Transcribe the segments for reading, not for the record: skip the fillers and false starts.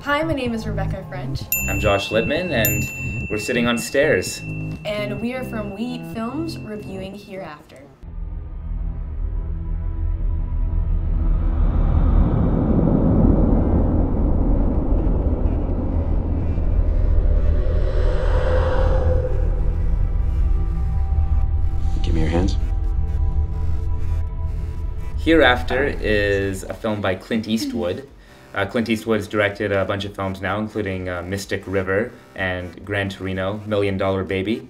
Hi, my name is Rebecca French. I'm Josh Littman, and we're sitting on stairs. And we are from We Eat Films, reviewing Hereafter. Give me your hands. Hereafter is a film by Clint Eastwood. Clint Eastwood's directed a bunch of films now, including Mystic River and Gran Torino, $1 Million Baby.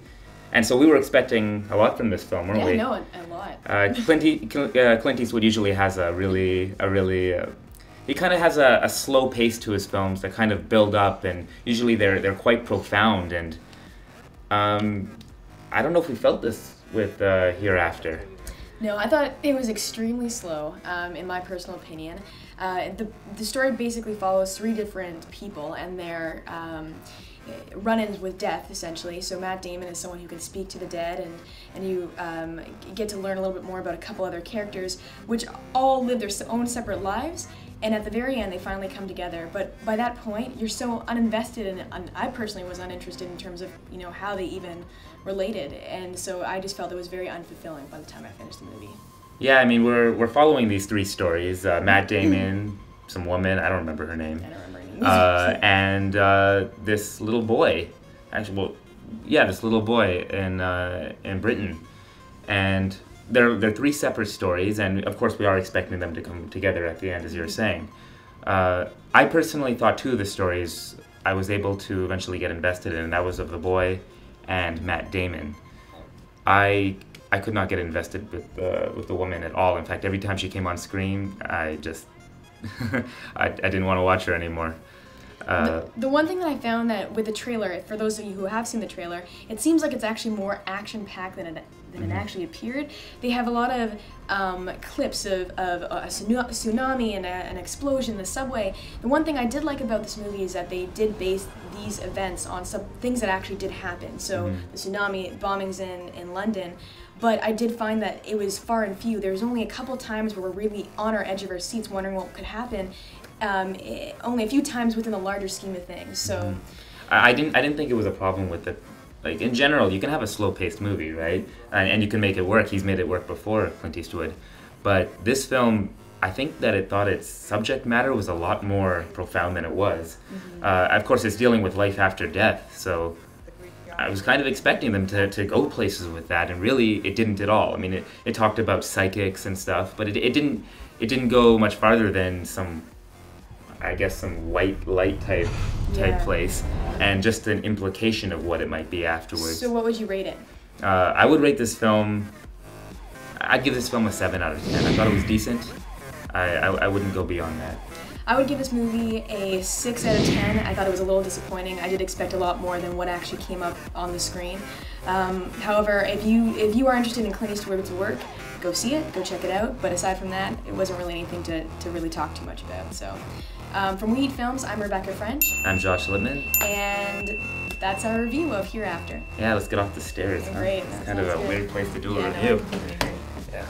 And so we were expecting a lot from this film, weren't we? Yeah, no, a lot. Clint Eastwood usually has he kind of has a slow pace to his films that kind of build up, and usually they're quite profound. And I don't know if we felt this with Hereafter. No, I thought it was extremely slow, in my personal opinion. The story basically follows three different people and their run-ins with death, essentially. So Matt Damon is someone who can speak to the dead, and you get to learn a little bit more about a couple other characters, which all live their own separate lives. And at the very end, they finally come together. But by that point, you're so uninvested in it. I personally was uninterested in terms of how they even related, and so I just felt it was very unfulfilling by the time I finished the movie. Yeah, I mean, we're following these three stories: Matt Damon, some woman, I don't remember her name, I don't remember her name. and this little boy. Actually, well, yeah, this little boy in Britain, and they're three separate stories, and of course we are expecting them to come together at the end, as you were saying. I personally thought two of the stories I was able to eventually get invested in, and that was of the boy and Matt Damon. I could not get invested with the woman at all. In fact, every time she came on screen, I just I didn't want to watch her anymore. The one thing that I found that with the trailer, for those of you who have seen the trailer, it seems like it's actually more action-packed than it actually appeared. They have a lot of clips of a tsunami and an explosion in the subway. The one thing I did like about this movie is that they did base these events on some things that actually did happen. So the tsunami bombings in London. But I did find that it was far and few. There was only a couple times where we're really on our edge of our seats wondering what could happen. Only a few times within the larger scheme of things. So I didn't think it was a problem with the, like, in general you can have a slow-paced movie, right, and you can make it work. He's made it work before, Clint Eastwood, but this film, I think that it thought its subject matter was a lot more profound than it was. Of course, it's dealing with life after death, so I was kind of expecting them to go places with that, and really it didn't at all. I mean, it talked about psychics and stuff, but it didn't go much farther than some white light type place, and just an implication of what it might be afterwards. So what would you rate it? I would rate this film, I'd give this film a 7 out of 10. I thought it was decent. I wouldn't go beyond that. I would give this movie a 6 out of 10. I thought it was a little disappointing. I did expect a lot more than what actually came up on the screen. However, if you are interested in Clint Eastwood's work, go see it, go check it out. But aside from that, it wasn't really anything to really talk too much about. So, from We Eat Films, I'm Rebecca French. I'm Josh Littman. And that's our review of Hereafter. Yeah, let's get off the stairs. Great. It's kind of a weird place to do a review. No, yeah.